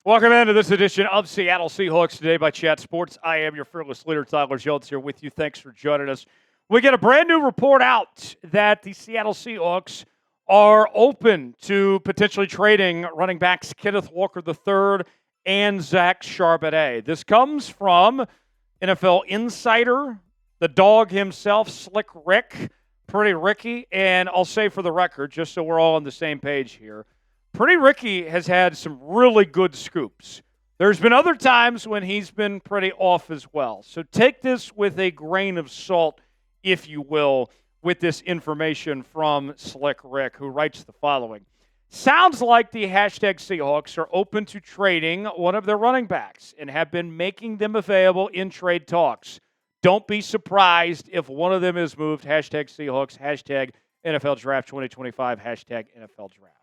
Welcome into this edition of Seattle Seahawks Today by Chat Sports. I am your fearless leader, Tyler Jones, here with you. Thanks for joining us. We get a brand new report out that the Seattle Seahawks are open to potentially trading running backs Kenneth Walker III and Zach Charbonnet. This comes from NFL Insider, the dog himself, Slick Rick, Pretty Ricky, and I'll say for the record, just so we're all on the same page here, Pretty Ricky has had some really good scoops. There's been other times when he's been pretty off as well. So take this with a grain of salt, if you will, with this information from Slick Rick, who writes the following. Sounds like the Seahawks are open to trading one of their running backs and have been making them available in trade talks. Don't be surprised if one of them is moved. Seahawks, NFL Draft 2025, NFL Draft.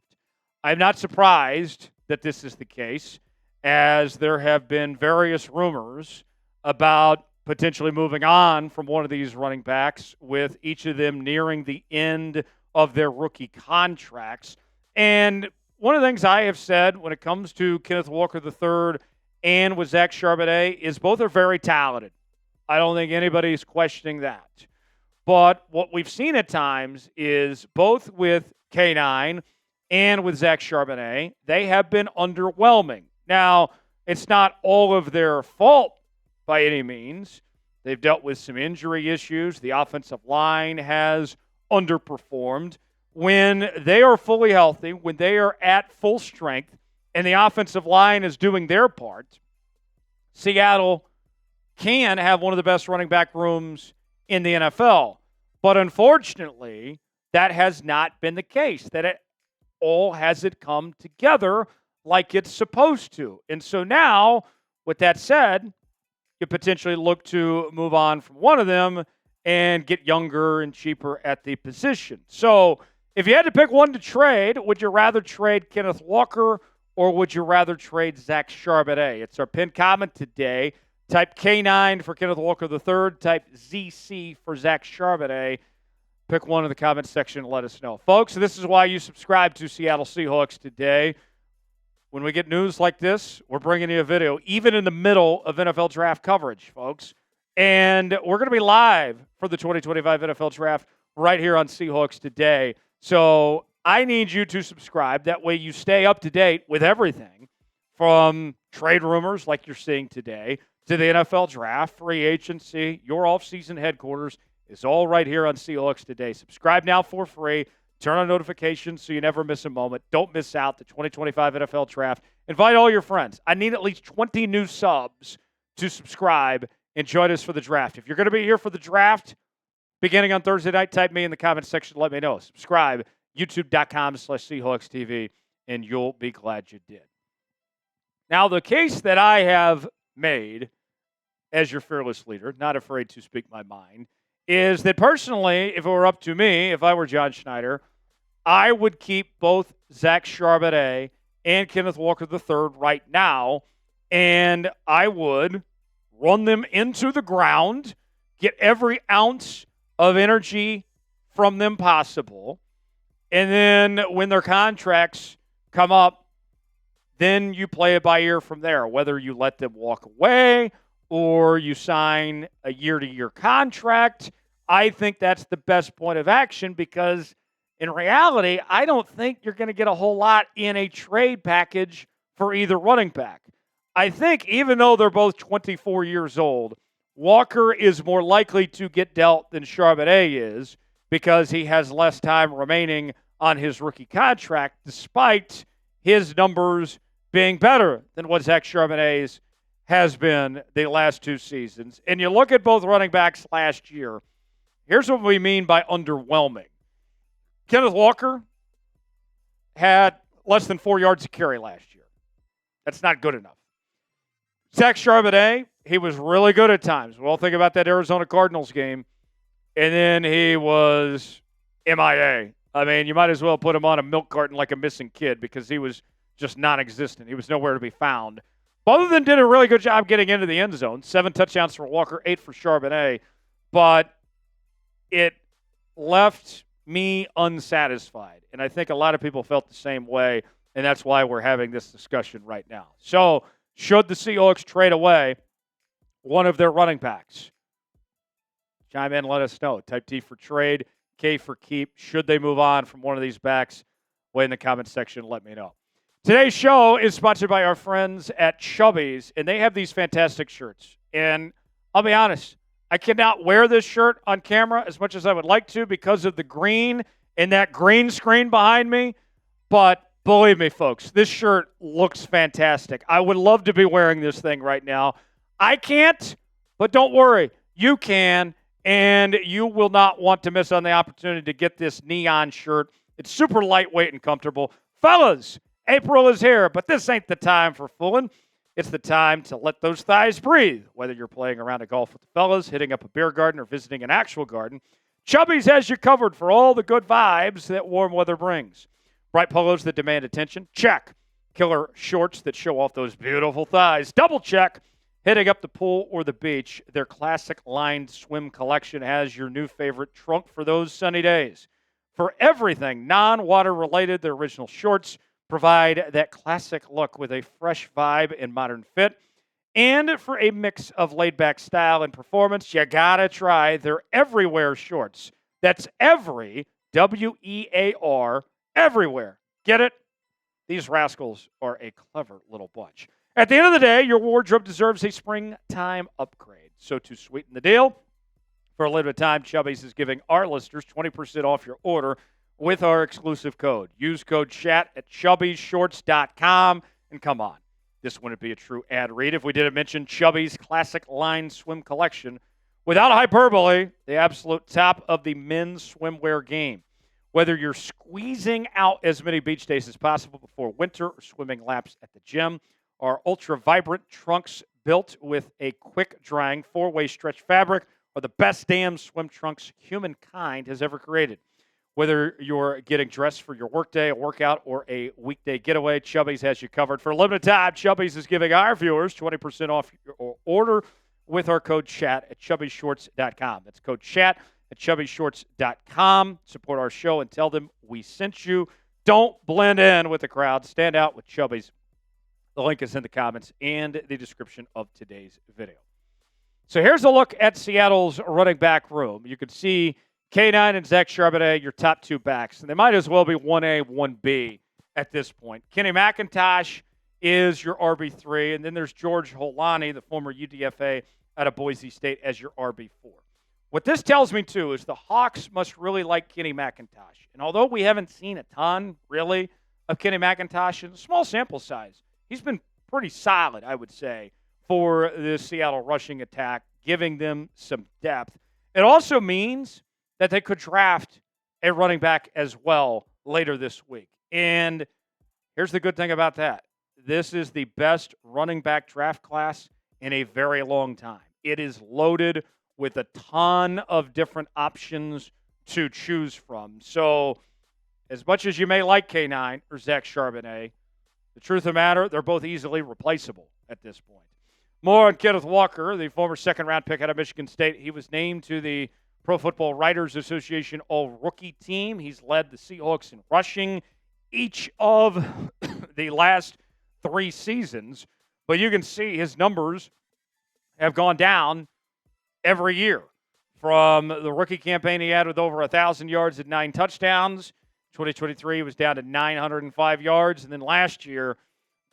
I'm not surprised that this is the case, as there have been various rumors about potentially moving on from one of these running backs, with each of them nearing the end of their rookie contracts. And one of the things I have said when it comes to Kenneth Walker III and with Zach Charbonnet is both are very talented. I don't think anybody's questioning that. But what we've seen at times is both with K9 and with Zach Charbonnet, they have been underwhelming. Now, it's not all of their fault by any means. They've dealt with some injury issues. The offensive line has underperformed. When they are fully healthy, when they are at full strength, and the offensive line is doing their part, Seattle can have one of the best running back rooms in the NFL. But unfortunately, that has not been the case. That it all hasn't come together like it's supposed to. And so now, with that said, you potentially look to move on from one of them and get younger and cheaper at the position. So if you had to pick one to trade, would you rather trade Kenneth Walker or would you rather trade Zach Charbonnet? It's our pinned comment today. Type K9 for Kenneth Walker III. Type ZC for Zach Charbonnet. Pick one in the comments section and let us know. Folks, this is why you subscribe to Seattle Seahawks Today. When we get news like this, we're bringing you a video, even in the middle of NFL Draft coverage, folks. And we're going to be live for the 2025 NFL Draft right here on Seahawks Today. So I need you to subscribe. That way you stay up to date with everything from trade rumors like you're seeing today to the NFL Draft, free agency, your offseason headquarters. It's all right here on Seahawks Today. Subscribe now for free. Turn on notifications so you never miss a moment. Don't miss out the 2025 NFL Draft. Invite all your friends. I need at least 20 new subs to subscribe and join us for the draft. If you're going to be here for the draft beginning on Thursday night, type me in the comments section. Let me know. Subscribe, youtube.com/Seahawks TV, and you'll be glad you did. Now, the case that I have made as your fearless leader, not afraid to speak my mind, is that personally, if it were up to me, if I were John Schneider, I would keep both Zach Charbonnet and Kenneth Walker III right now, and I would run them into the ground, get every ounce of energy from them possible, and then when their contracts come up, then you play it by ear from there, whether you let them walk away or you sign a year-to-year contract. I think that's the best point of action because in reality, I don't think you're going to get a whole lot in a trade package for either running back. I think even though they're both 24 years old, Walker is more likely to get dealt than Charbonnet is because he has less time remaining on his rookie contract, despite his numbers being better than what Zach Charbonnet's has been the last two seasons. And you look at both running backs last year, here's what we mean by underwhelming. Kenneth Walker had less than 4 yards a carry last year. That's not good enough. Zach Charbonnet, he was really good at times. We all think about that Arizona Cardinals game, and then he was MIA. I mean, you might as well put him on a milk carton like a missing kid because he was just non-existent. He was nowhere to be found. Both of them did a really good job getting into the end zone. 7 touchdowns for Walker, 8 for Charbonnet. But it left me unsatisfied. And I think a lot of people felt the same way and that's why we're having this discussion right now. So, should the Seahawks trade away one of their running backs? Chime in, let us know. Type T for trade, K for keep. Should they move on from one of these backs? Way in the comment section, let me know. Today's show is sponsored by our friends at Chubby's, and they have these fantastic shirts. And I'll be honest, I cannot wear this shirt on camera as much as I would like to because of the green and that green screen behind me. But believe me, folks, this shirt looks fantastic. I would love to be wearing this thing right now. I can't, but don't worry. You can, and you will not want to miss on the opportunity to get this neon shirt. It's super lightweight and comfortable. Fellas, April is here, but this ain't the time for fooling. It's the time to let those thighs breathe. Whether you're playing around a golf with the fellas, hitting up a beer garden, or visiting an actual garden, Chubby's has you covered for all the good vibes that warm weather brings. Bright polos that demand attention? Check. Killer shorts that show off those beautiful thighs? Double check. Hitting up the pool or the beach, their classic lined swim collection has your new favorite trunk for those sunny days. For everything non-water related, their original shorts provide that classic look with a fresh vibe and modern fit. And for a mix of laid-back style and performance, you gotta try their Everywhere shorts. That's every, W-E-A-R, everywhere. Get it? These rascals are a clever little bunch. At the end of the day, your wardrobe deserves a springtime upgrade. So to sweeten the deal, for a limited time, Chubby's is giving our listeners 20% off your order with our exclusive code. Use code CHAT at chubbyshorts.com. And come on, this wouldn't be a true ad read if we didn't mention Chubby's classic line swim collection. Without hyperbole, the absolute top of the men's swimwear game. Whether you're squeezing out as many beach days as possible before winter or swimming laps at the gym, our ultra-vibrant trunks built with a quick-drying 4-way stretch fabric are the best damn swim trunks humankind has ever created. Whether you're getting dressed for your workday, a workout, or a weekday getaway, Chubby's has you covered. For a limited time, Chubby's is giving our viewers 20% off your order with our code CHAT at chubbyshorts.com. That's code CHAT at chubbyshorts.com. Support our show and tell them we sent you. Don't blend in with the crowd. Stand out with Chubby's. The link is in the comments and the description of today's video. So here's a look at Seattle's running back room. You can see K9 and Zach Charbonnet, your top two backs. And they might as well be 1A, 1B at this point. Kenny McIntosh is your RB3. And then there's George Holani, the former UDFA out of Boise State, as your RB4. What this tells me, too, is the Hawks must really like Kenny McIntosh. And although we haven't seen a ton, really, of Kenny McIntosh in a small sample size, he's been pretty solid, I would say, for the Seattle rushing attack, giving them some depth. It also means that they could draft a running back as well later this week. And here's the good thing about that. This is the best running back draft class in a very long time. It is loaded with a ton of different options to choose from. So as much as you may like K9 or Zach Charbonnet, the truth of the matter, they're both easily replaceable at this point. More on Kenneth Walker, the former second-round pick out of Michigan State. He was named to the Pro Football Writers Association All-Rookie team. He's led the Seahawks in rushing each of the last 3 seasons. But you can see his numbers have gone down every year. From the rookie campaign he had with over 1,000 yards and 9 touchdowns. 2023 was down to 905 yards. And then last year,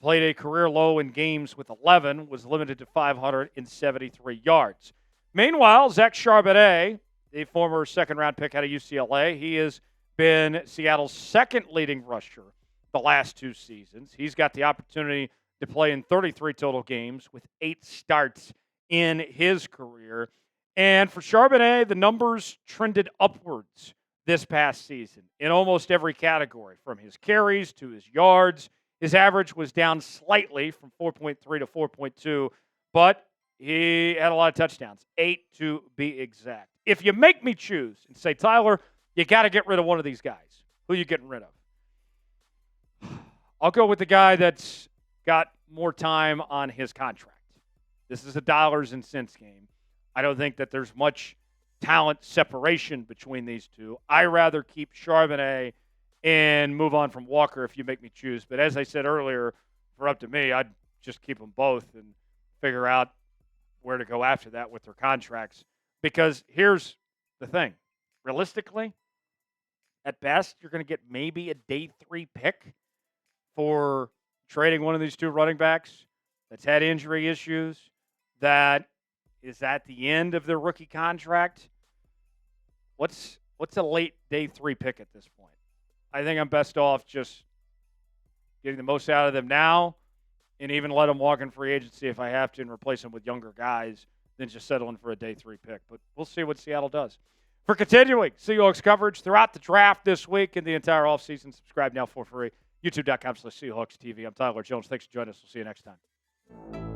played a career low in games with 11, was limited to 573 yards. Meanwhile, Zach Charbonnet, the former second-round pick out of UCLA, he has been Seattle's second leading rusher the last 2 seasons. He's got the opportunity to play in 33 total games with 8 starts in his career. And for Charbonnet, the numbers trended upwards this past season in almost every category, from his carries to his yards. His average was down slightly from 4.3 to 4.2, but he had a lot of touchdowns, 8 to be exact. If you make me choose and say, Tyler, you got to get rid of one of these guys, who are you getting rid of? I'll go with the guy that's got more time on his contract. This is a dollars and cents game. I don't think that there's much talent separation between these two. I rather keep Charbonnet and move on from Walker if you make me choose. But as I said earlier, if it were up to me, I'd just keep them both and figure out where to go after that with their contracts. Because here's the thing. Realistically, at best, you're going to get maybe a day 3 pick for trading one of these two running backs that's had injury issues, that is at the end of their rookie contract. What's a late day 3 pick at this point? I think I'm best off just getting the most out of them now and even let them walk in free agency if I have to and replace them with younger guys than just settling for a day 3 pick. But we'll see what Seattle does. For continuing Seahawks coverage throughout the draft this week and the entire offseason, subscribe now for free. YouTube.com/Seahawks TV. I'm Tyler Jones. Thanks for joining us. We'll see you next time.